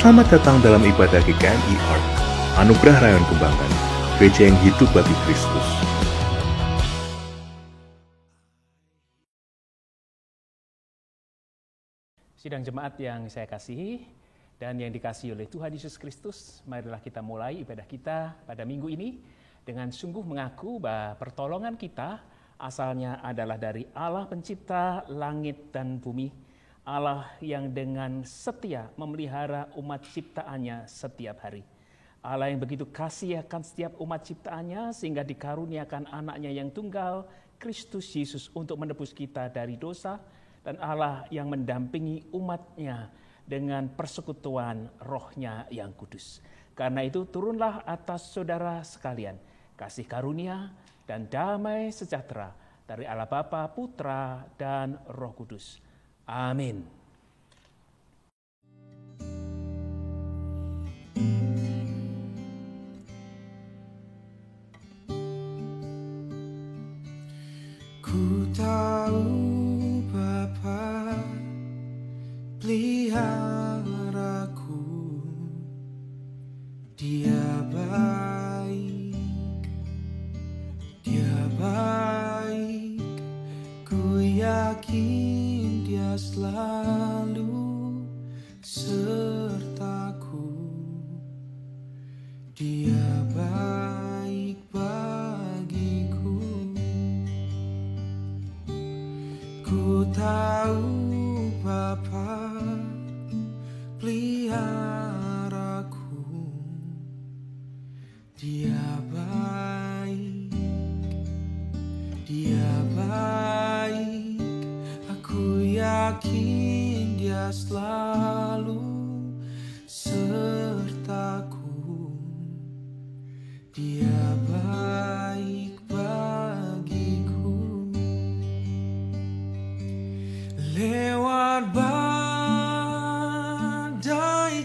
Selamat datang dalam ibadah GKMI Art, Anugerah Rayon Kembangan, gereja yang hidup bagi Kristus. Sidang jemaat yang saya kasihi dan yang dikasihi oleh Tuhan Yesus Kristus, marilah kita mulai ibadah kita pada minggu ini dengan sungguh mengaku bahwa pertolongan kita asalnya adalah dari Allah pencipta langit dan bumi, Allah yang dengan setia memelihara umat ciptaannya setiap hari. Allah yang begitu kasih akan setiap umat ciptaannya sehingga dikaruniakan anaknya yang tunggal, Kristus Yesus, untuk menebus kita dari dosa, dan Allah yang mendampingi umatnya dengan persekutuan rohnya yang kudus. Karena itu turunlah atas saudara sekalian kasih karunia dan damai sejahtera dari Allah Bapa, Putra, dan Roh Kudus. Amin. Ku tahu Bapa peliharaku, Dia baik, Dia baik. Ku yakin Dia selalu sertaku. Dia baik bagiku. Ku tahu Bapa peliharaku, Dia baik, Dia baik. Aku yakin Dia selalu sertaku. Dia baik bagiku. Lewat badai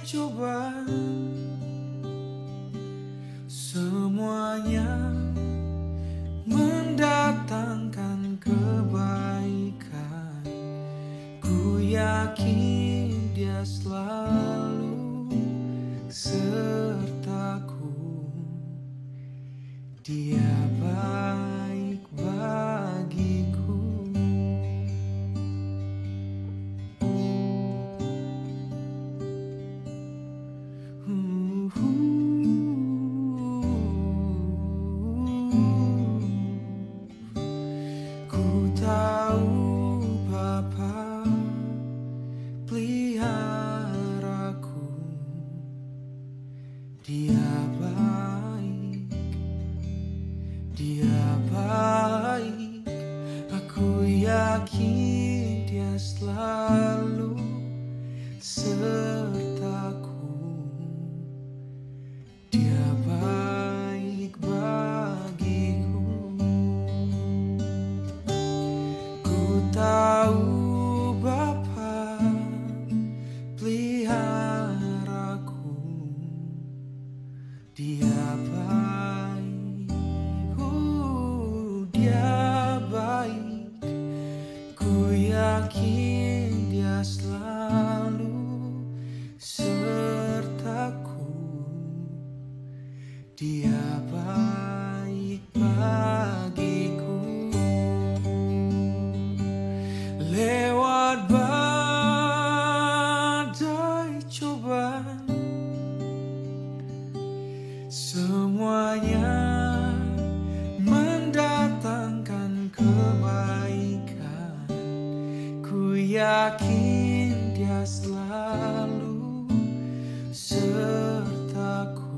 cobaan, semuanya mendatangkan kebaikan. Ku yakin Dia selalu sertaku. Dia baik bagiku. Ku tahu Bapa peliharaku, Dia baik, Dia baik. Aku yakin Dia selalu sertaku. Dia baik bagiku. Ku tahu Bapa peliharaku, Dia baik, Dia baik. Ku yakin Dia selalu sertaku. Dia baik bagiku. Lewat badai cobaan, semuanya mendatangkan kebaikan. Ku yakin Dia selalu sertaku.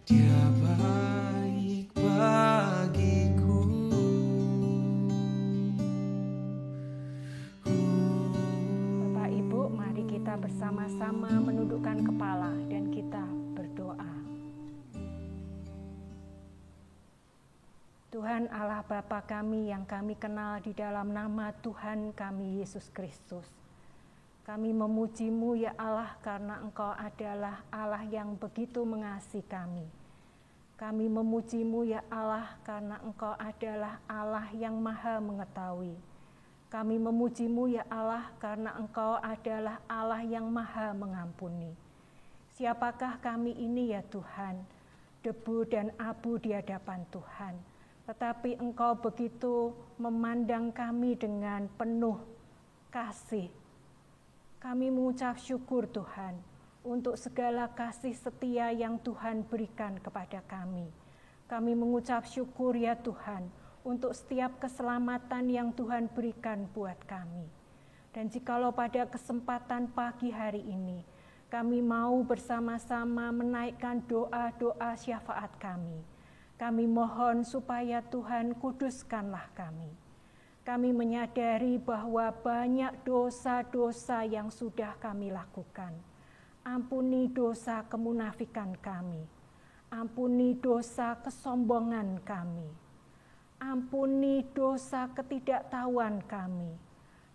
Dia baik bagiku. Bapak Ibu, mari kita bersama-sama menundukkan kepala dan kita berdoa. Tuhan Allah Bapa kami yang kami kenal di dalam nama Tuhan kami Yesus Kristus. Kami memuji-Mu ya Allah karena Engkau adalah Allah yang begitu mengasihi kami. Kami memuji-Mu ya Allah karena Engkau adalah Allah yang maha mengetahui. Kami memuji-Mu ya Allah karena Engkau adalah Allah yang maha mengampuni. Siapakah kami ini ya Tuhan? Debu dan abu di hadapan Tuhan. Tetapi Engkau begitu memandang kami dengan penuh kasih. Kami mengucap syukur Tuhan untuk segala kasih setia yang Tuhan berikan kepada kami. Kami mengucap syukur ya Tuhan untuk setiap keselamatan yang Tuhan berikan buat kami. Dan jikalau pada kesempatan pagi hari ini, kami mau bersama-sama menaikkan doa-doa syafaat kami. Kami mohon supaya Tuhan kuduskanlah kami. Kami menyadari bahwa banyak dosa-dosa yang sudah kami lakukan. Ampuni dosa kemunafikan kami. Ampuni dosa kesombongan kami. Ampuni dosa ketidaktahuan kami.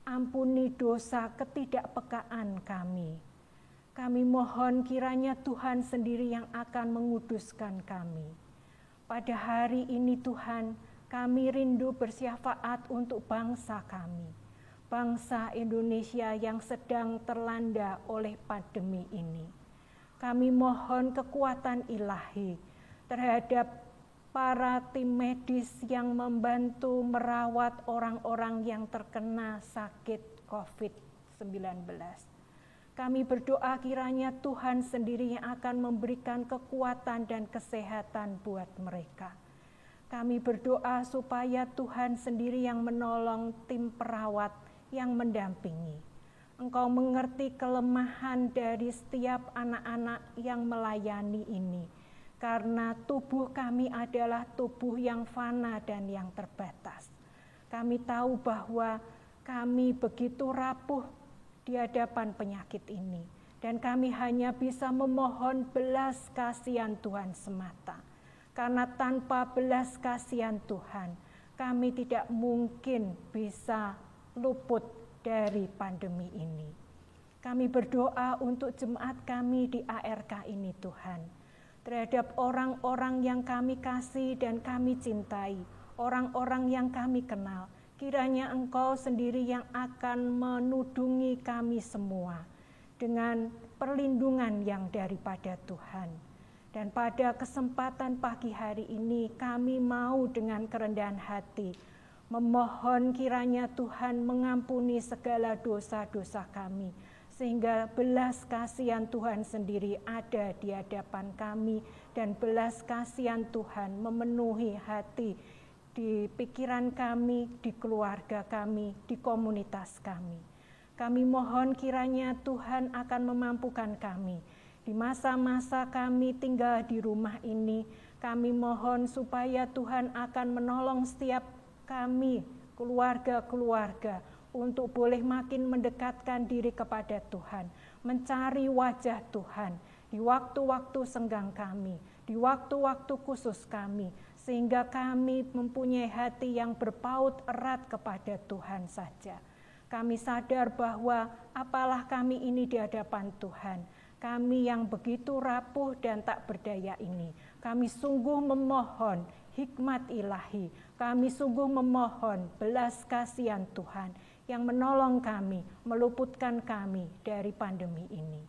Ampuni dosa ketidakpekaan kami. Kami mohon kiranya Tuhan sendiri yang akan menguduskan kami. Pada hari ini Tuhan, kami rindu bersyafaat untuk bangsa kami. Bangsa Indonesia yang sedang terlanda oleh pandemi ini. Kami mohon kekuatan ilahi terhadap para tim medis yang membantu merawat orang-orang yang terkena sakit COVID-19. Kami berdoa kiranya Tuhan sendiri yang akan memberikan kekuatan dan kesehatan buat mereka. Kami berdoa supaya Tuhan sendiri yang menolong tim perawat yang mendampingi. Engkau mengerti kelemahan dari setiap anak-anak yang melayani ini. Karena tubuh kami adalah tubuh yang fana dan yang terbatas. Kami tahu bahwa kami begitu rapuh di hadapan penyakit ini. Dan kami hanya bisa memohon belas kasihan Tuhan semata. Karena tanpa belas kasihan Tuhan, kami tidak mungkin bisa luput dari pandemi ini. Kami berdoa untuk jemaat kami di ARK ini Tuhan. Terhadap orang-orang yang kami kasih dan kami cintai, orang-orang yang kami kenal, kiranya Engkau sendiri yang akan menudungi kami semua dengan perlindungan yang daripada Tuhan. Dan pada kesempatan pagi hari ini kami mau dengan kerendahan hati memohon kiranya Tuhan mengampuni segala dosa-dosa kami, sehingga belas kasihan Tuhan sendiri ada di hadapan kami dan belas kasihan Tuhan memenuhi hati di pikiran kami, di keluarga kami, di komunitas kami. Kami mohon kiranya Tuhan akan memampukan kami. Di masa-masa kami tinggal di rumah ini, kami mohon supaya Tuhan akan menolong setiap kami, keluarga-keluarga, untuk boleh makin mendekatkan diri kepada Tuhan, mencari wajah Tuhan di waktu-waktu senggang kami, di waktu-waktu khusus kami, sehingga kami mempunyai hati yang berpaut erat kepada Tuhan saja. Kami sadar bahwa apalah kami ini di hadapan Tuhan, kami yang begitu rapuh dan tak berdaya ini, kami sungguh memohon hikmat ilahi, kami sungguh memohon belas kasihan Tuhan yang menolong kami, meluputkan kami dari pandemi ini.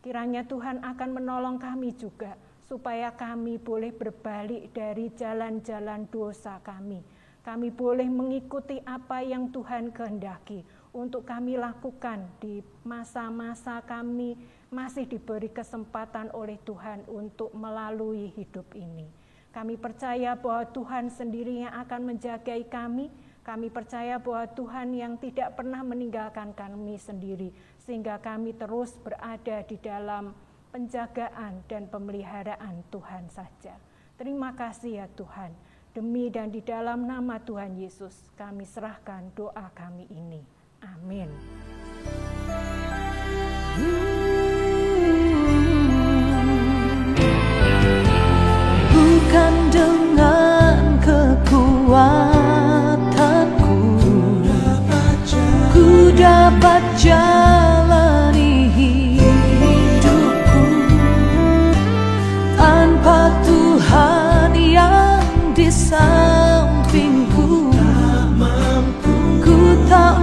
Kiranya Tuhan akan menolong kami juga, supaya kami boleh berbalik dari jalan-jalan dosa kami. Kami boleh mengikuti apa yang Tuhan kehendaki untuk kami lakukan di masa-masa kami masih diberi kesempatan oleh Tuhan untuk melalui hidup ini. Kami percaya bahwa Tuhan sendiri yang akan menjagai kami. Kami percaya bahwa Tuhan yang tidak pernah meninggalkan kami sendiri, sehingga kami terus berada di dalam penjagaan dan pemeliharaan Tuhan saja. Terima kasih ya Tuhan. Demi dan di dalam nama Tuhan Yesus, kami serahkan doa kami ini. Amin. Bukan dengan kekuatanku ku dapat jalani hidupku tanpa Tuhan yang di sampingku. Ku tak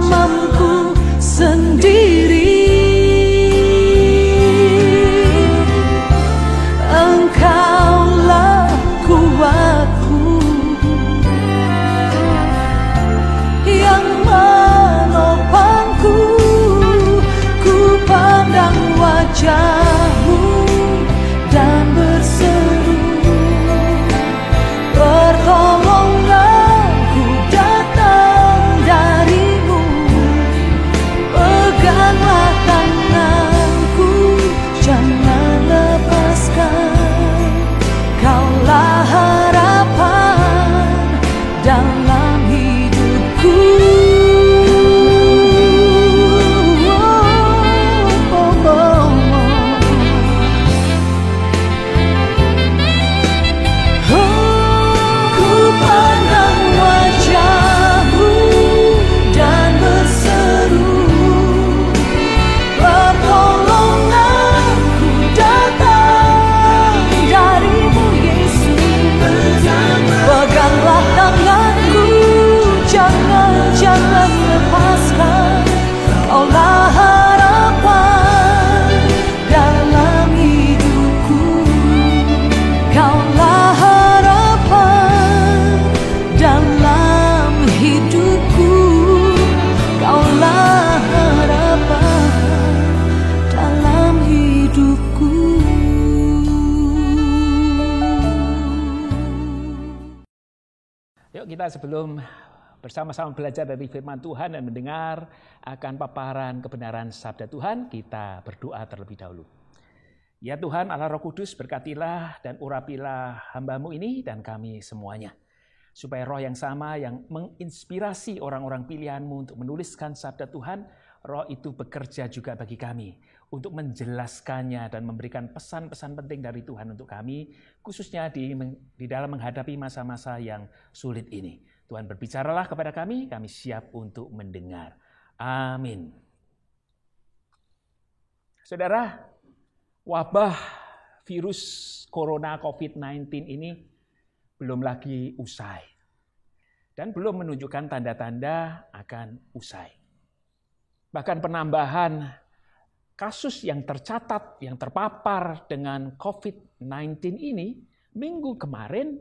Yuk kita sebelum bersama-sama belajar dari firman Tuhan dan mendengar akan paparan kebenaran sabda Tuhan, kita berdoa terlebih dahulu. Ya Tuhan Allah Roh Kudus, berkatilah dan urapilah hamba-Mu ini dan kami semuanya. Supaya roh yang sama yang menginspirasi orang-orang pilihan-Mu untuk menuliskan sabda Tuhan, roh itu bekerja juga bagi kami untuk menjelaskannya dan memberikan pesan-pesan penting dari Tuhan untuk kami, khususnya di dalam menghadapi masa-masa yang sulit ini. Tuhan berbicaralah kepada kami siap untuk mendengar. Amin. Saudara, wabah virus corona COVID-19 ini belum lagi usai dan belum menunjukkan tanda-tanda akan usai. Bahkan penambahan kasus yang tercatat, yang terpapar dengan COVID-19 ini minggu kemarin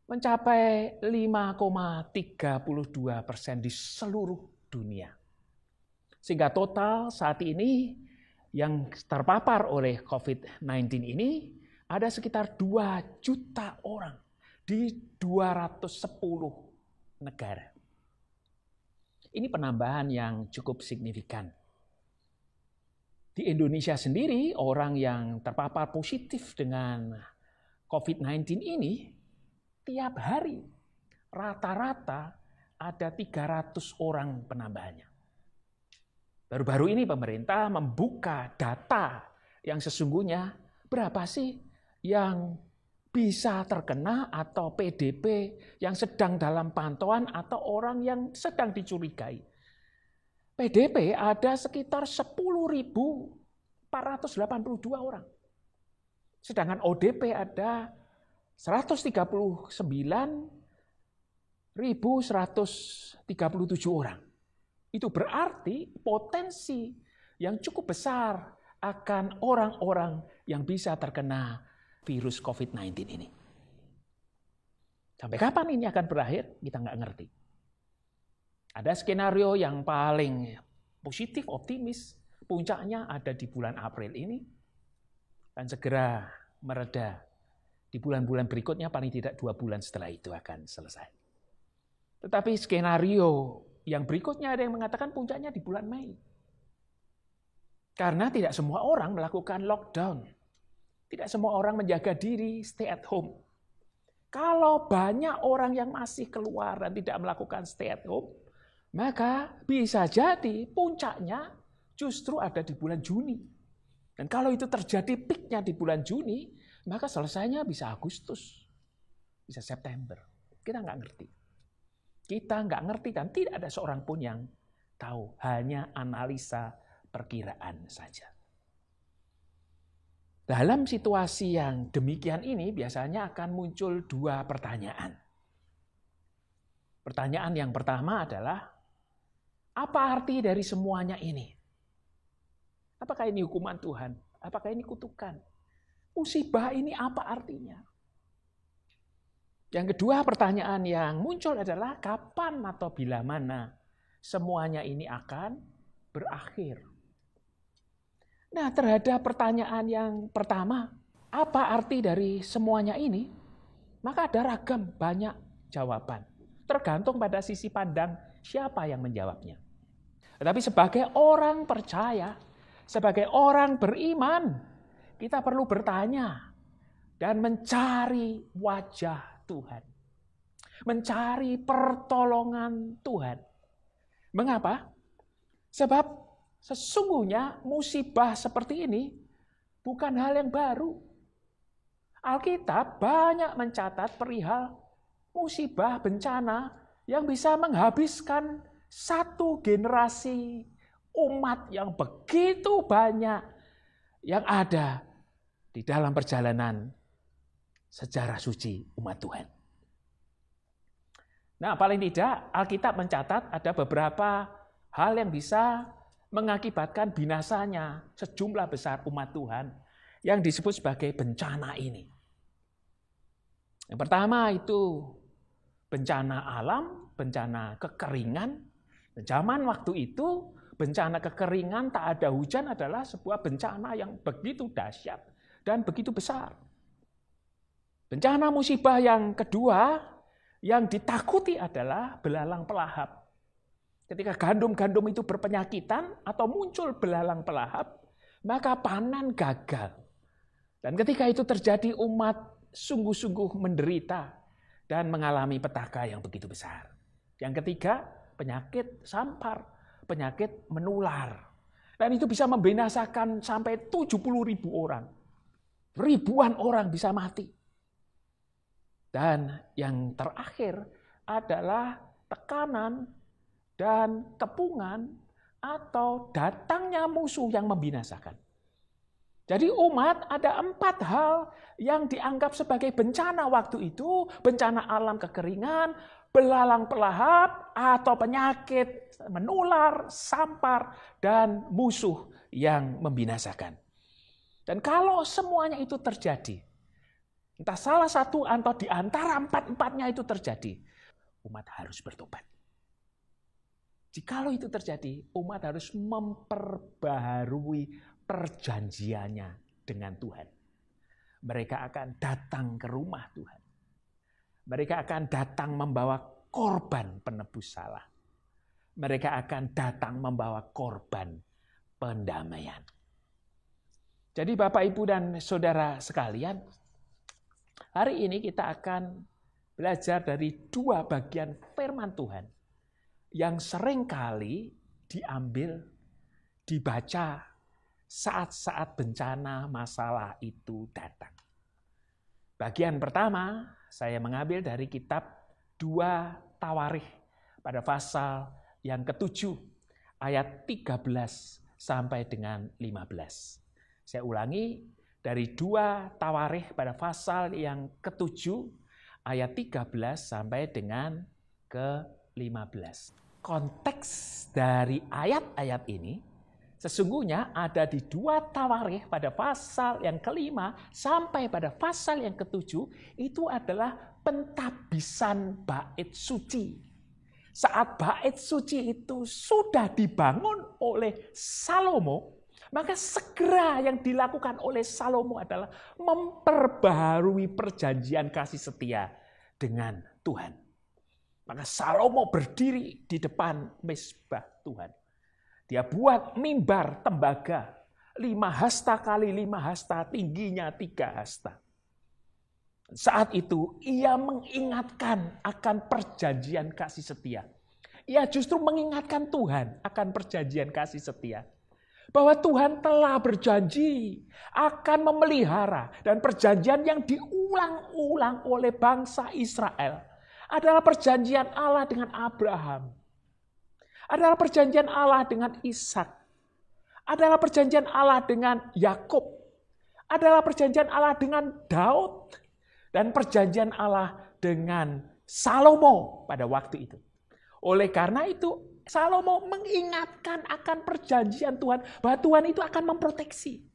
mencapai 5,32% di seluruh dunia. Sehingga total saat ini yang terpapar oleh COVID-19 ini ada sekitar 2 juta orang di 210 negara. Ini penambahan yang cukup signifikan. Di Indonesia sendiri, orang yang terpapar positif dengan COVID-19 ini, tiap hari rata-rata ada 300 orang penambahannya. Baru-baru ini pemerintah membuka data yang sesungguhnya berapa sih yang bisa terkena atau PDP yang sedang dalam pantauan atau orang yang sedang dicurigai. PDP ada sekitar 10.482 orang. Sedangkan ODP ada 139.137 orang. Itu berarti potensi yang cukup besar akan orang-orang yang bisa terkena virus COVID-19 ini. Sampai kapan ini akan berakhir, kita nggak ngerti. Ada skenario yang paling positif, optimis, puncaknya ada di bulan April ini, dan segera mereda. Di bulan-bulan berikutnya paling tidak 2 bulan setelah itu akan selesai. Tetapi skenario yang berikutnya ada yang mengatakan puncaknya di bulan Mei. Karena tidak semua orang melakukan lockdown. Tidak semua orang menjaga diri, stay at home. Kalau banyak orang yang masih keluar dan tidak melakukan stay at home, maka bisa jadi puncaknya justru ada di bulan Juni. Dan kalau itu terjadi peaknya di bulan Juni, maka selesainya bisa Agustus, bisa September. Kita nggak ngerti. Kita nggak ngerti dan tidak ada seorang pun yang tahu. Hanya analisa perkiraan saja. Dalam situasi yang demikian ini biasanya akan muncul 2 pertanyaan. Pertanyaan yang pertama adalah, apa arti dari semuanya ini? Apakah ini hukuman Tuhan? Apakah ini kutukan? Musibah ini apa artinya? Yang kedua pertanyaan yang muncul adalah, kapan atau bila mana semuanya ini akan berakhir? Nah, terhadap pertanyaan yang pertama, apa arti dari semuanya ini? Maka ada ragam banyak jawaban. Tergantung pada sisi pandang siapa yang menjawabnya. Tetapi sebagai orang percaya, sebagai orang beriman, kita perlu bertanya dan mencari wajah Tuhan. Mencari pertolongan Tuhan. Mengapa? Sebab sesungguhnya musibah seperti ini bukan hal yang baru. Alkitab banyak mencatat perihal musibah bencana yang bisa menghabiskan satu generasi umat yang begitu banyak yang ada di dalam perjalanan sejarah suci umat Tuhan. Nah, paling tidak Alkitab mencatat ada beberapa hal yang bisa mengakibatkan binasanya sejumlah besar umat Tuhan yang disebut sebagai bencana ini. Yang pertama itu bencana alam, bencana kekeringan. Zaman waktu itu bencana kekeringan, tak ada hujan adalah sebuah bencana yang begitu dahsyat dan begitu besar. Bencana musibah yang kedua Yang ditakuti adalah belalang pelahap. Ketika gandum-gandum itu berpenyakitan atau muncul belalang pelahap, maka panen gagal. Dan ketika itu terjadi, umat sungguh-sungguh menderita dan mengalami petaka yang begitu besar. Yang ketiga, penyakit sampar, penyakit menular. Dan itu bisa membinasakan sampai 70.000 orang. Ribuan orang bisa mati. Dan yang terakhir adalah tekanan dan kepungan atau datangnya musuh yang membinasakan. Jadi umat ada 4 hal yang dianggap sebagai bencana waktu itu. Bencana alam kekeringan, belalang pelahap, atau penyakit menular, sampar, dan musuh yang membinasakan. Dan kalau semuanya itu terjadi, entah salah satu atau di antara 4-empatnya itu terjadi, umat harus bertobat. Jikalau itu terjadi, umat harus memperbaharui perjanjiannya dengan Tuhan. Mereka akan datang ke rumah Tuhan. Mereka akan datang membawa korban penebus salah. Mereka akan datang membawa korban pendamaian. Jadi Bapak, Ibu, dan Saudara sekalian, hari ini kita akan belajar dari 2 bagian firman Tuhan yang seringkali dibaca saat-saat bencana masalah itu datang. Bagian pertama saya mengambil dari kitab 2 Tawarikh pada pasal yang ke-7 ayat 13 sampai dengan 15. Saya ulangi, dari 2 Tawarikh pada pasal yang ke-7 ayat 13 sampai dengan ke-15. Konteks dari ayat-ayat ini sesungguhnya ada di 2 Tawarikh pada pasal yang ke-5 sampai pada pasal yang ke-7, itu adalah pentabisan bait suci. Saat bait suci itu sudah dibangun oleh Salomo, maka segera yang dilakukan oleh Salomo adalah memperbaharui perjanjian kasih setia dengan Tuhan. Maka Salomo berdiri di depan mezbah Tuhan. Dia buat mimbar tembaga 5 hasta kali 5 hasta, tingginya 3 hasta. Saat itu ia mengingatkan akan perjanjian kasih setia. Ia justru mengingatkan Tuhan akan perjanjian kasih setia. Bahwa Tuhan telah berjanji akan memelihara, dan perjanjian yang diulang-ulang oleh bangsa Israel adalah perjanjian Allah dengan Abraham. Adalah perjanjian Allah dengan Ishak. Adalah perjanjian Allah dengan Yakub. Adalah perjanjian Allah dengan Daud. Dan perjanjian Allah dengan Salomo pada waktu itu. Oleh karena itu, Salomo mengingatkan akan perjanjian Tuhan. Bahwa Tuhan itu akan memproteksi.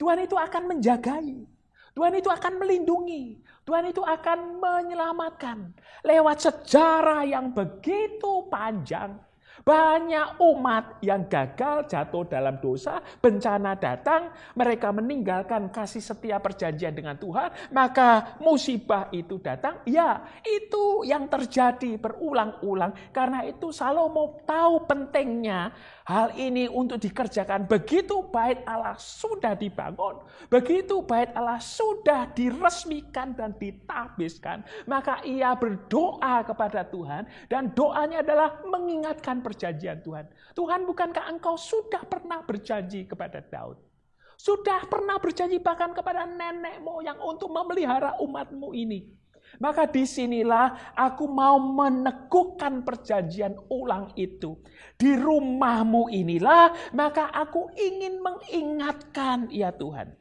Tuhan itu akan menjagai. Tuhan itu akan melindungi. Tuhan itu akan menyelamatkan. Lewat sejarah yang begitu panjang. Banyak umat yang gagal, jatuh dalam dosa, bencana datang, mereka meninggalkan kasih setia perjanjian dengan Tuhan, maka musibah itu datang. Ya, itu yang terjadi berulang-ulang. Karena itu Salomo tahu pentingnya hal ini untuk dikerjakan. Begitu bait Allah sudah dibangun, begitu bait Allah sudah diresmikan dan ditabiskan, maka ia berdoa kepada Tuhan, dan doanya adalah mengingatkan perjanjian Tuhan. Tuhan, bukankah engkau sudah pernah berjanji kepada Daud? Sudah pernah berjanji bahkan kepada nenek moyang untuk memelihara umatmu ini. Maka disinilah aku mau meneguhkan perjanjian ulang itu. Di rumahmu inilah, maka aku ingin mengingatkan, ya Tuhan.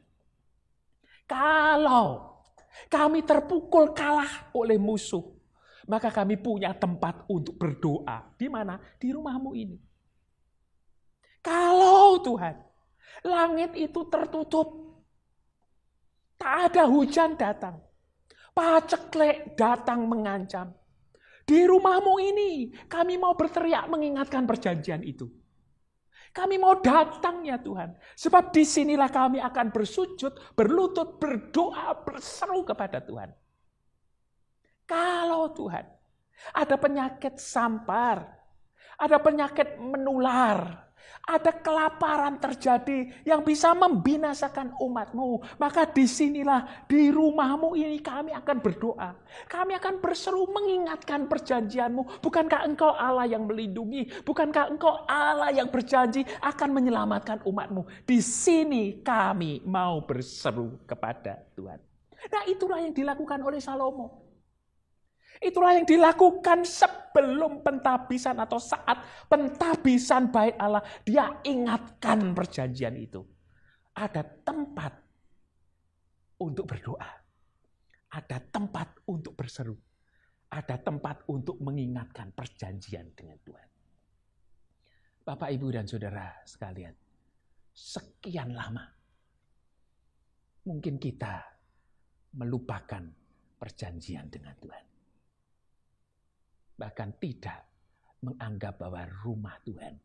Kalau kami terpukul kalah oleh musuh, maka kami punya tempat untuk berdoa. Di mana? Di rumahmu ini. Kalau Tuhan, langit itu tertutup, tak ada hujan datang, paceklik datang mengancam. Di rumahmu ini, kami mau berteriak mengingatkan perjanjian itu. Kami mau datang, ya Tuhan. Sebab disinilah kami akan bersujud, berlutut, berdoa, berseru kepada Tuhan. Kalau Kalau Tuhan ada penyakit sampar, ada penyakit menular, ada kelaparan terjadi yang bisa membinasakan umat-Mu, maka disinilah di rumah-Mu ini kami akan berdoa. Kami akan berseru mengingatkan perjanjian-Mu. Bukankah Engkau Allah yang melindungi? Bukankah Engkau Allah yang berjanji akan menyelamatkan umat-Mu? Di sini kami mau berseru kepada Tuhan. Nah, itulah yang dilakukan oleh Salomo. Itulah yang dilakukan sebelum pentabisan atau saat pentabisan bait Allah. Dia ingatkan perjanjian itu. Ada tempat untuk berdoa. Ada tempat untuk berseru. Ada tempat untuk mengingatkan perjanjian dengan Tuhan. Bapak, Ibu, dan Saudara sekalian. Sekian lama mungkin kita melupakan perjanjian dengan Tuhan. Bahkan tidak menganggap bahwa rumah Tuhan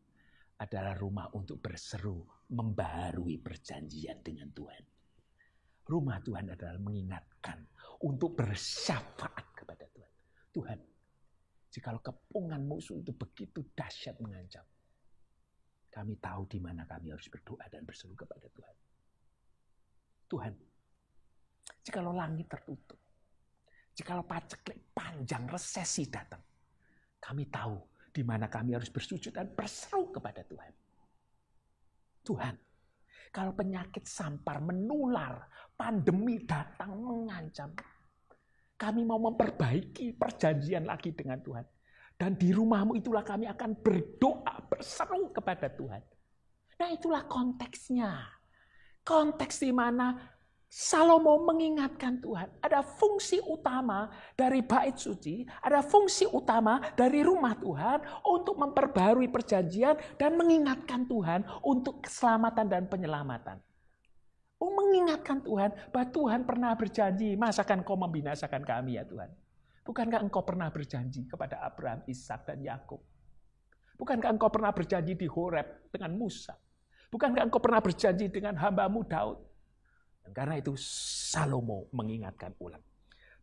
adalah rumah untuk berseru, membaharui perjanjian dengan Tuhan. Rumah Tuhan adalah mengingatkan untuk bersyafaat kepada Tuhan. Tuhan, jikalau kepungan musuh itu begitu dahsyat mengancam, kami tahu di mana kami harus berdoa dan berseru kepada Tuhan. Tuhan, jikalau langit tertutup, jikalau paceklik panjang resesi datang, kami tahu di mana kami harus bersujud dan berseru kepada Tuhan. Tuhan, kalau penyakit sampar menular, pandemi datang mengancam, kami mau memperbaiki perjanjian lagi dengan Tuhan. Dan di rumah-Mu itulah kami akan berdoa, berseru kepada Tuhan. Nah, itulah konteksnya. Konteks di mana Salomo mengingatkan Tuhan. Ada fungsi utama dari bait suci, ada fungsi utama dari rumah Tuhan untuk memperbarui perjanjian dan mengingatkan Tuhan untuk keselamatan dan penyelamatan. Mengingatkan Tuhan bahwa Tuhan pernah berjanji, masakan Engkau membinasakan kami ya Tuhan? Bukankah Engkau pernah berjanji kepada Abraham, Ishak, dan Yakub? Bukankah Engkau pernah berjanji di Horeb dengan Musa? Bukankah Engkau pernah berjanji dengan hamba-Mu Daud? Dan karena itu Salomo mengingatkan ulang.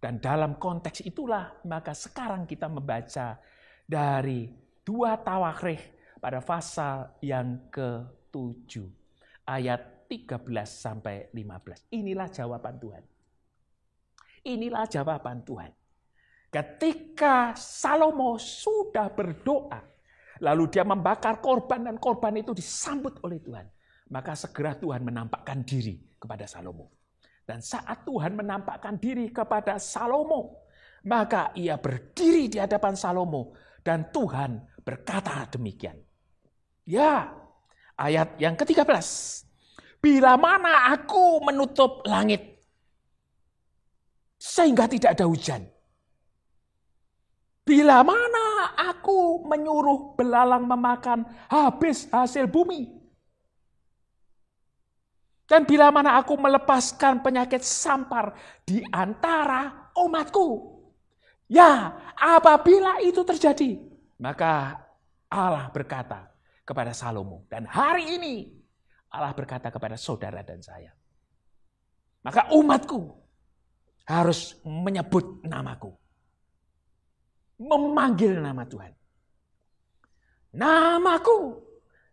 Dan dalam konteks itulah maka sekarang kita membaca dari 2 Tawakrikh pada pasal yang ke-7. Ayat 13 sampai 15. Inilah jawaban Tuhan. Inilah jawaban Tuhan. Ketika Salomo sudah berdoa, lalu dia membakar korban dan korban itu disambut oleh Tuhan. Maka segera Tuhan menampakkan diri kepada Salomo. Dan saat Tuhan menampakkan diri kepada Salomo, maka ia berdiri di hadapan Salomo dan Tuhan berkata demikian. Ya, ayat yang ke-13. Bila mana aku menutup langit sehingga tidak ada hujan. Bila mana aku menyuruh belalang memakan habis hasil bumi. Dan bila mana aku melepaskan penyakit sampar di antara umatku. Ya, apabila itu terjadi, maka Allah berkata kepada Salomo. Dan hari ini Allah berkata kepada saudara dan saya. Maka umatku harus menyebut namaku. Memanggil nama Tuhan. Namaku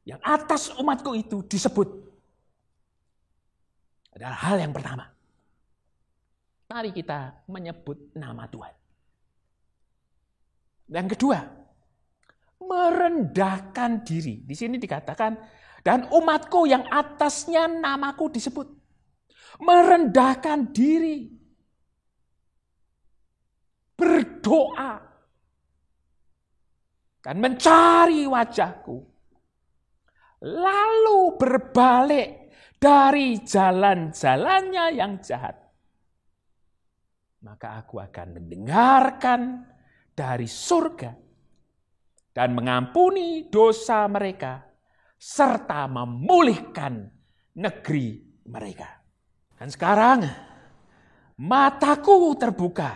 yang atas umatku itu disebut. Adalah hal yang pertama. Mari kita menyebut nama Tuhan. Yang kedua, merendahkan diri. Di sini dikatakan, dan umatku yang atasnya namaku disebut. Merendahkan diri. Berdoa. Dan mencari wajahku. Lalu berbalik dari jalan-jalannya yang jahat. Maka aku akan mendengarkan dari surga dan mengampuni dosa mereka serta memulihkan negeri mereka. Dan sekarang mataku terbuka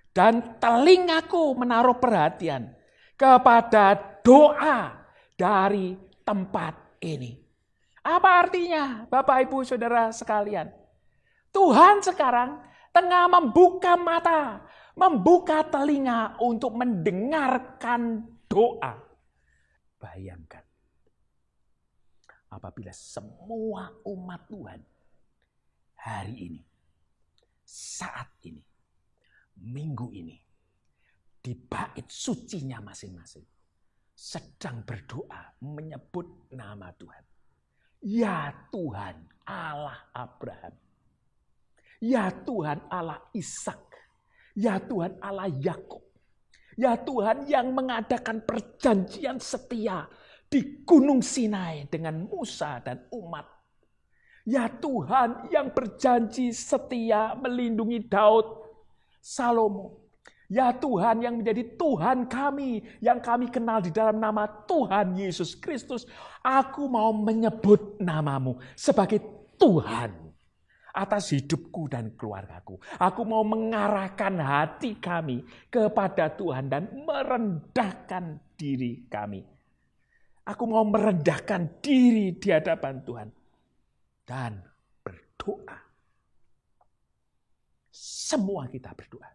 dan telingaku menaruh perhatian kepada doa dari tempat ini. Apa artinya, Bapak, Ibu, Saudara sekalian? Tuhan sekarang tengah membuka mata, membuka telinga untuk mendengarkan doa. Bayangkan, apabila semua umat Tuhan hari ini, saat ini, minggu ini, di bait sucinya masing-masing, sedang berdoa menyebut nama Tuhan. Ya Tuhan Allah Abraham, ya Tuhan Allah Ishak, ya Tuhan Allah Yakub, ya Tuhan yang mengadakan perjanjian setia di Gunung Sinai dengan Musa dan umat. Ya Tuhan yang berjanji setia melindungi Daud, Salomo. Ya Tuhan yang menjadi Tuhan kami, yang kami kenal di dalam nama Tuhan Yesus Kristus. Aku mau menyebut namamu sebagai Tuhan atas hidupku dan keluargaku. Aku mau mengarahkan hati kami kepada Tuhan dan merendahkan diri kami. Aku mau merendahkan diri di hadapan Tuhan dan berdoa. Semua kita berdoa.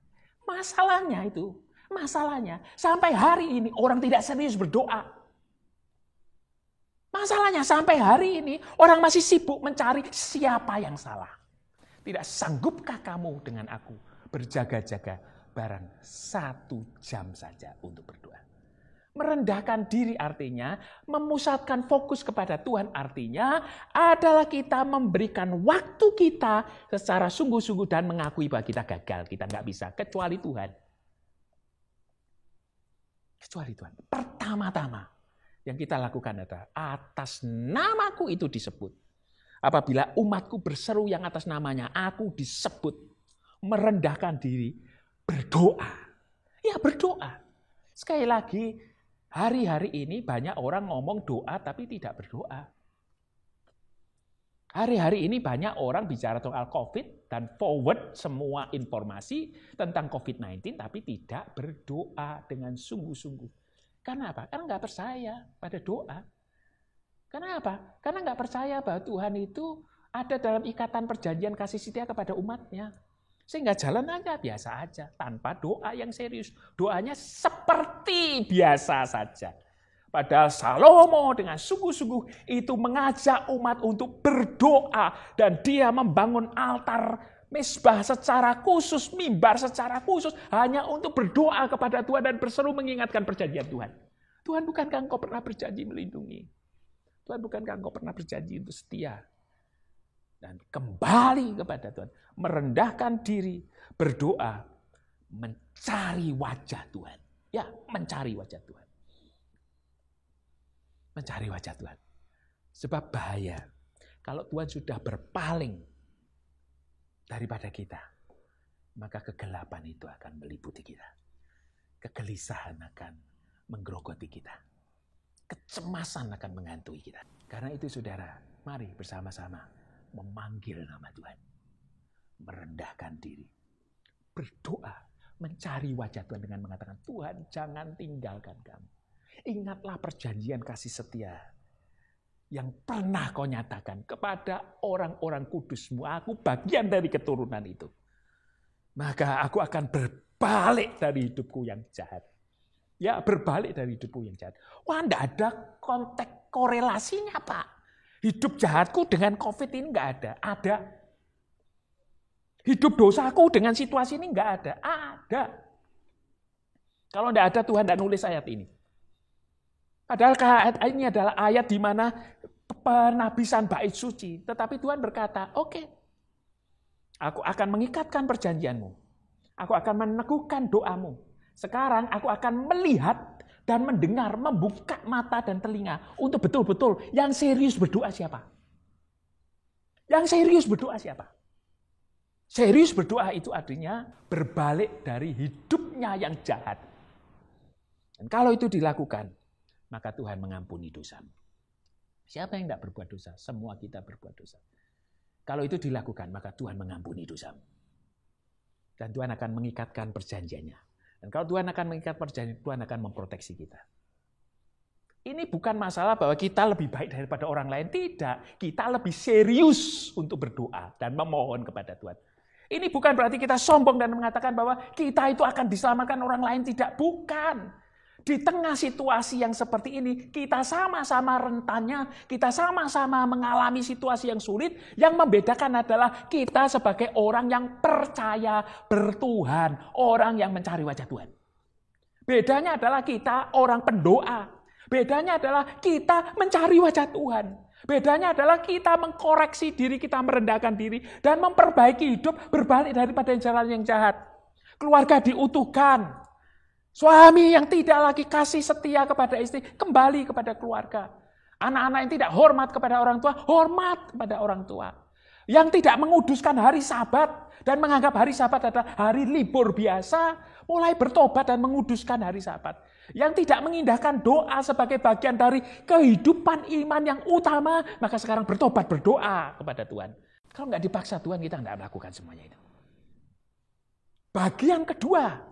Masalahnya sampai hari ini orang tidak serius berdoa. Masalahnya sampai hari ini orang masih sibuk mencari siapa yang salah. Tidak sanggupkah kamu dengan aku berjaga-jaga barang 1 jam saja untuk berdoa? Merendahkan diri artinya, memusatkan fokus kepada Tuhan artinya adalah kita memberikan waktu kita secara sungguh-sungguh dan mengakui bahwa kita gagal, kita nggak bisa, kecuali Tuhan. Kecuali Tuhan. Pertama-tama yang kita lakukan adalah atas namaku itu disebut. Apabila umatku berseru yang atas namanya, aku disebut. Merendahkan diri, berdoa. Ya berdoa. Sekali lagi, hari-hari ini banyak orang ngomong doa tapi tidak berdoa. Hari-hari ini banyak orang bicara soal COVID dan forward semua informasi tentang COVID-19 tapi tidak berdoa dengan sungguh-sungguh. Karena apa? Karena nggak percaya pada doa. Karena apa? Karena nggak percaya bahwa Tuhan itu ada dalam ikatan perjanjian kasih setia kepada umatnya. Sehingga jalan aja biasa aja, tanpa doa yang serius. Doanya seperti biasa saja. Padahal Salomo dengan sungguh-sungguh itu mengajak umat untuk berdoa. Dan dia membangun altar mezbah secara khusus, mimbar secara khusus. Hanya untuk berdoa kepada Tuhan dan berseru mengingatkan perjanjian Tuhan. Tuhan, bukankah engkau pernah berjanji melindungi? Tuhan, bukankah engkau pernah berjanji untuk setia? Dan kembali kepada Tuhan. Merendahkan diri, berdoa, mencari wajah Tuhan. Ya, mencari wajah Tuhan. Mencari wajah Tuhan. Sebab bahaya. Kalau Tuhan sudah berpaling daripada kita, maka kegelapan itu akan meliputi kita. Kegelisahan akan menggerogoti kita. Kecemasan akan menghantui kita. Karena itu saudara, mari bersama-sama memanggil nama Tuhan. Merendahkan diri. Berdoa. Mencari wajah Tuhan dengan mengatakan, Tuhan jangan tinggalkan kami. Ingatlah perjanjian kasih setia yang pernah kau nyatakan kepada orang-orang kudus-Mu. Aku bagian dari keturunan itu. Maka aku akan berbalik dari hidupku yang jahat. Ya, berbalik dari hidupku yang jahat. Wah, enggak ada konteks korelasinya, Pak. Hidup jahatku dengan COVID ini enggak ada. Ada. Hidup dosaku dengan situasi ini enggak ada. Ada. Kalau enggak ada, Tuhan enggak nulis ayat ini. Padahal ayat ini adalah ayat di mana penabisan bait suci. Tetapi Tuhan berkata, oke, aku akan mengikatkan perjanjianmu. Aku akan meneguhkan doamu. Sekarang aku akan melihat dan mendengar, membuka mata dan telinga. Untuk betul-betul yang serius berdoa siapa? Yang serius berdoa siapa? Serius berdoa itu artinya berbalik dari hidupnya yang jahat. Dan kalau itu dilakukan, maka Tuhan mengampuni dosamu. Siapa yang tidak berbuat dosa? Semua kita berbuat dosa. Kalau itu dilakukan, maka Tuhan mengampuni dosamu. Dan Tuhan akan mengikatkan perjanjiannya. Dan kalau Tuhan akan mengikat perjanjian, Tuhan akan memproteksi kita. Ini bukan masalah bahwa kita lebih baik daripada orang lain. Tidak. Kita lebih serius untuk berdoa dan memohon kepada Tuhan. Ini bukan berarti kita sombong dan mengatakan bahwa kita itu akan diselamatkan orang lain. Tidak, bukan. Di tengah situasi yang seperti ini, kita sama-sama rentannya, kita sama-sama mengalami situasi yang sulit. Yang membedakan adalah kita sebagai orang yang percaya bertuhan, orang yang mencari wajah Tuhan. Bedanya adalah kita orang pendoa. Bedanya adalah kita mencari wajah Tuhan. Bedanya adalah kita mengkoreksi diri, kita merendahkan diri, dan memperbaiki hidup berbalik daripada jalan yang jahat. Keluarga diutuhkan. Suami yang tidak lagi kasih setia kepada istri, kembali kepada keluarga. Anak-anak yang tidak hormat kepada orang tua, hormat kepada orang tua. Yang tidak menguduskan hari Sabat, dan menganggap hari Sabat adalah hari libur biasa, mulai bertobat dan menguduskan hari Sabat. Yang tidak mengindahkan doa sebagai bagian dari kehidupan iman yang utama, maka sekarang bertobat, berdoa kepada Tuhan. Kalau nggak dipaksa Tuhan, kita nggak melakukan semuanya itu. Bagian kedua,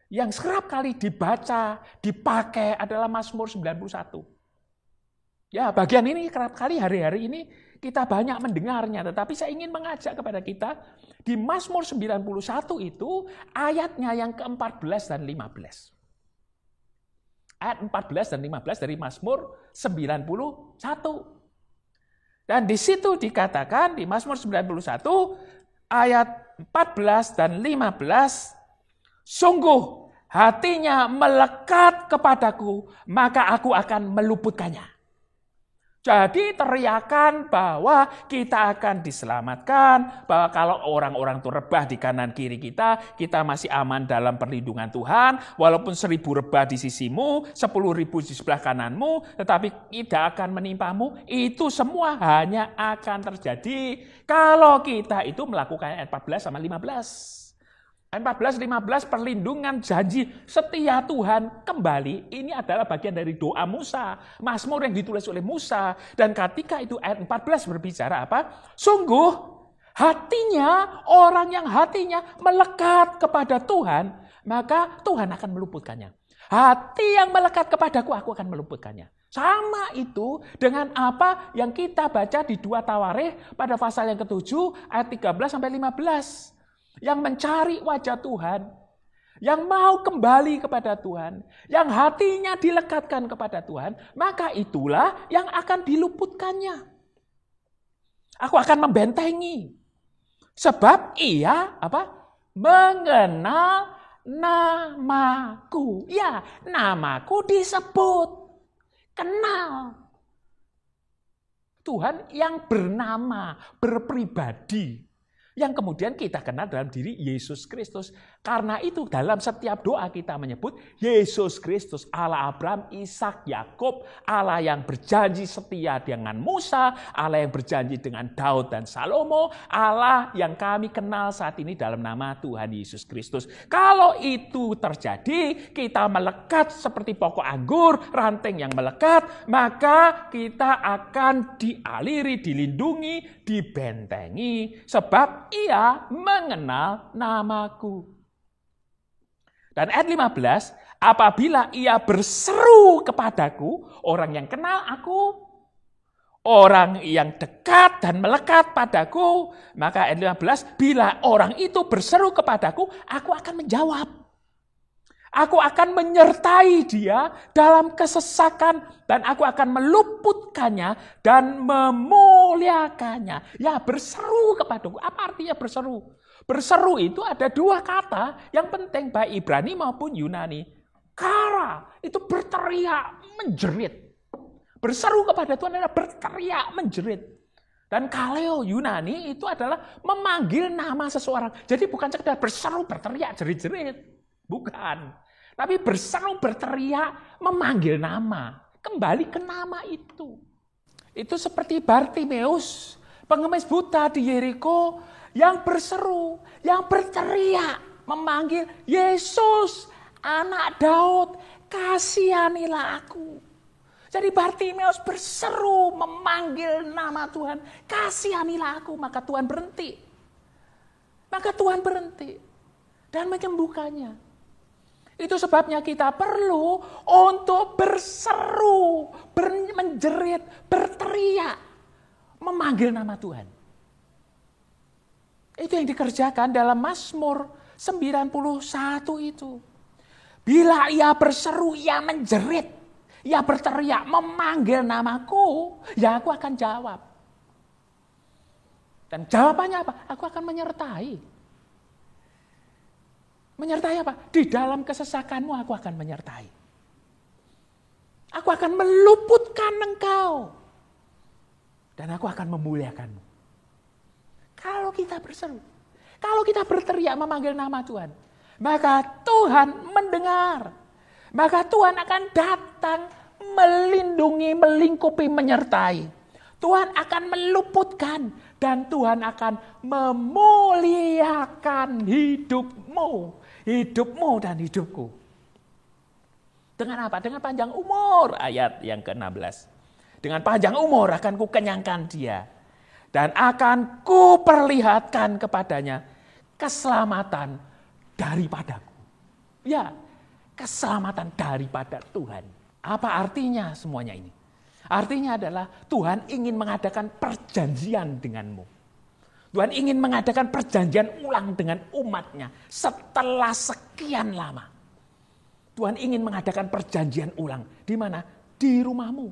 yang kerap kali dibaca, dipakai adalah Mazmur 91. Ya, bagian ini kerap kali hari-hari ini kita banyak mendengarnya, tetapi saya ingin mengajak kepada kita, di Mazmur 91 itu ayatnya yang ke-14 dan 15. Ayat 14 dan 15 dari Mazmur 91. Dan di situ dikatakan di Mazmur 91 ayat 14 dan 15, sungguh hatinya melekat kepadaku, maka aku akan meluputkannya. Jadi teriakan bahwa kita akan diselamatkan, bahwa kalau orang-orang itu rebah di kanan kiri kita masih aman dalam perlindungan Tuhan, walaupun 1000 rebah di sisimu, 10.000 di sebelah kananmu, tetapi tidak akan menimpamu, itu semua hanya akan terjadi kalau kita itu melakukan ayat 14 sama 15. Ayat 14-15 perlindungan janji setia Tuhan kembali. Ini adalah bagian dari doa Musa. Mazmur yang ditulis oleh Musa. Dan ketika itu ayat 14 berbicara apa? Sungguh hatinya, orang yang hatinya melekat kepada Tuhan, maka Tuhan akan meluputkannya. Hati yang melekat kepadaku, aku akan meluputkannya. Sama itu dengan apa yang kita baca di 2 Tawarikh pada pasal yang ke-7 ayat 13-15. Yang mencari wajah Tuhan, yang mau kembali kepada Tuhan, yang hatinya dilekatkan kepada Tuhan, maka itulah yang akan diluputkannya. Aku akan membentengi. Sebab ia mengenal namaku. Ya, namaku disebut. Kenal. Tuhan yang bernama, berpribadi. Yang kemudian kita kenal dalam diri Yesus Kristus. Karena itu dalam setiap doa kita menyebut Yesus Kristus, Allah Abraham, Ishak, Yakub, Allah yang berjanji setia dengan Musa, Allah yang berjanji dengan Daud dan Salomo, Allah yang kami kenal saat ini dalam nama Tuhan Yesus Kristus. Kalau itu terjadi, kita melekat seperti pokok anggur, ranting yang melekat, maka kita akan dialiri, dilindungi, dibentengi, sebab ia mengenal namaku. Dan ayat 15, apabila ia berseru kepadaku, orang yang kenal aku, orang yang dekat dan melekat padaku, maka ayat 15, bila orang itu berseru kepadaku, aku akan menjawab. Aku akan menyertai dia dalam kesesakan dan aku akan meluputkannya dan memuliakannya. Ya, berseru kepadaku. Apa artinya berseru? Berseru itu ada 2 kata yang penting baik Ibrani maupun Yunani. Kara itu berteriak, menjerit. Berseru kepada Tuhan adalah berteriak, menjerit. Dan kaleo Yunani itu adalah memanggil nama seseorang. Jadi bukan sekedar berseru, berteriak, jerit-jerit. Bukan. Tapi berseru, berteriak, memanggil nama. Kembali ke nama itu. Itu seperti Bartimeus, pengemis buta di Yeriko, yang berseru, yang berteriak, memanggil Yesus, anak Daud, kasihanilah aku. Jadi Bartimeus berseru, memanggil nama Tuhan, kasihanilah aku, maka Tuhan berhenti. Maka Tuhan berhenti dan menyembuhkannya. Itu sebabnya kita perlu untuk berseru, menjerit, berteriak, memanggil nama Tuhan. Itu yang dikerjakan dalam Mazmur 91 itu. Bila ia berseru, ia menjerit, ia berteriak, memanggil namaku, ya aku akan jawab. Dan jawabannya apa? Aku akan menyertai. Menyertai apa? Di dalam kesesakanmu aku akan menyertai. Aku akan meluputkan engkau. Dan aku akan memuliakanmu. Kalau kita berseru, kalau kita berteriak memanggil nama Tuhan, maka Tuhan mendengar. Maka Tuhan akan datang melindungi, melingkupi, menyertai. Tuhan akan meluputkan dan Tuhan akan memuliakan hidupmu dan hidupku. Dengan apa? Dengan panjang umur, ayat yang ke-16. Dengan panjang umur akan kukenyangkan dia dan akan kuperlihatkan kepadanya keselamatan daripadaku. Ya, keselamatan daripada Tuhan. Apa artinya semuanya ini? Artinya adalah Tuhan ingin mengadakan perjanjian denganmu. Tuhan ingin mengadakan perjanjian ulang dengan umatnya setelah sekian lama. Tuhan ingin mengadakan perjanjian ulang. Di mana? Di rumahmu.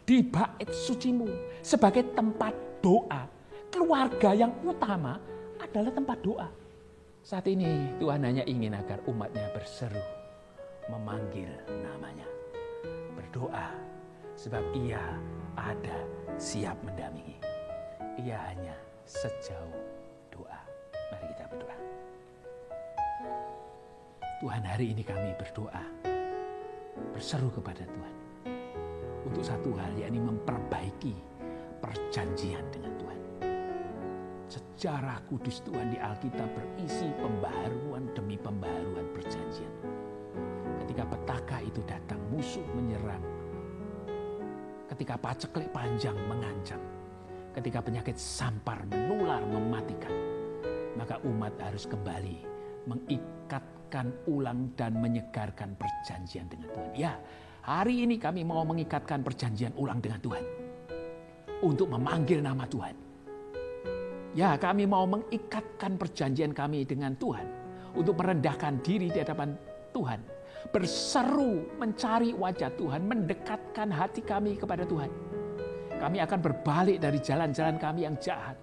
Di bait sucimu. Sebagai tempat doa. Keluarga yang utama adalah tempat doa. Saat ini Tuhan hanya ingin agar umatnya berseru. Memanggil namanya. Berdoa. Sebab ia ada siap mendampingi. Ia hanya sejauh doa. Mari kita berdoa. Tuhan, hari ini kami berdoa. Berseru kepada Tuhan. Untuk satu hal, yakni memperbaiki perjanjian dengan Tuhan. Sejarah kudus Tuhan di Alkitab berisi pembaharuan demi pembaharuan perjanjian. Ketika petaka itu datang, musuh menyerang. Ketika paceklik panjang mengancam, ketika penyakit sampar menular mematikan, maka umat harus kembali mengikatkan ulang dan menyegarkan perjanjian dengan Tuhan. Ya, hari ini kami mau mengikatkan perjanjian ulang dengan Tuhan untuk memanggil nama Tuhan. Ya, kami mau mengikatkan perjanjian kami dengan Tuhan untuk merendahkan diri di hadapan Tuhan. Berseru mencari wajah Tuhan, mendekatkan hati kami kepada Tuhan. Kami akan berbalik dari jalan-jalan kami yang jahat.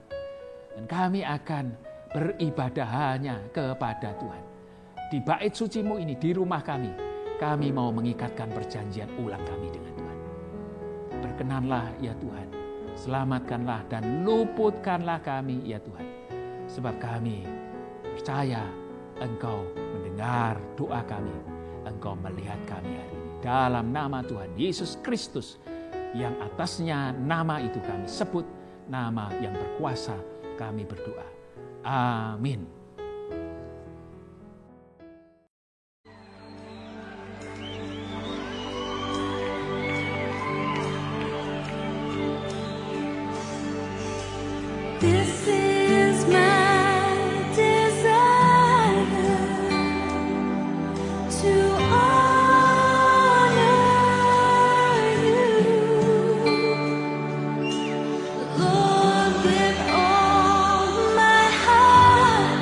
Dan kami akan beribadah hanya kepada Tuhan. Di bait sucimu ini, di rumah kami mau mengikatkan perjanjian ulang kami dengan Tuhan. Berkenanlah ya Tuhan, selamatkanlah dan luputkanlah kami ya Tuhan. Sebab kami percaya Engkau mendengar doa kami. Engkau melihat kami hari ini. Dalam nama Tuhan Yesus Kristus, yang atasnya nama itu kami sebut, nama yang berkuasa, kami berdoa. Amin. This is my desire to honor you, Lord, with all my heart.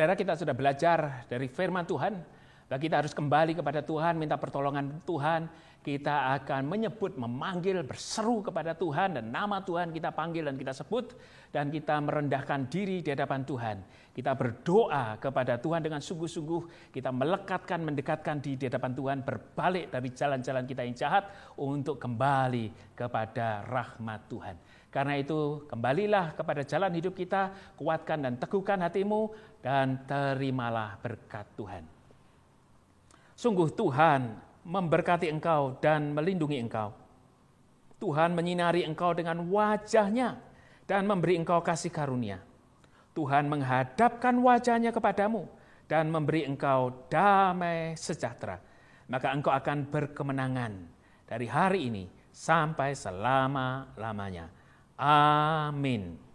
Saudara, kita sudah belajar dari firman Tuhan, bahwa kita harus kembali kepada Tuhan, minta pertolongan Tuhan. Kita akan menyebut, memanggil, berseru kepada Tuhan, dan nama Tuhan kita panggil dan kita sebut, dan kita merendahkan diri di hadapan Tuhan. Kita berdoa kepada Tuhan dengan sungguh-sungguh, kita melekatkan, mendekatkan di hadapan Tuhan, berbalik dari jalan-jalan kita yang jahat untuk kembali kepada rahmat Tuhan. Karena itu, kembalilah kepada jalan hidup kita, kuatkan dan teguhkan hatimu, dan terimalah berkat Tuhan. Sungguh Tuhan memberkati engkau dan melindungi engkau. Tuhan menyinari engkau dengan wajah-Nya dan memberi engkau kasih karunia. Tuhan menghadapkan wajah-Nya kepadamu dan memberi engkau damai sejahtera. Maka engkau akan berkemenangan dari hari ini sampai selama-lamanya. Amin.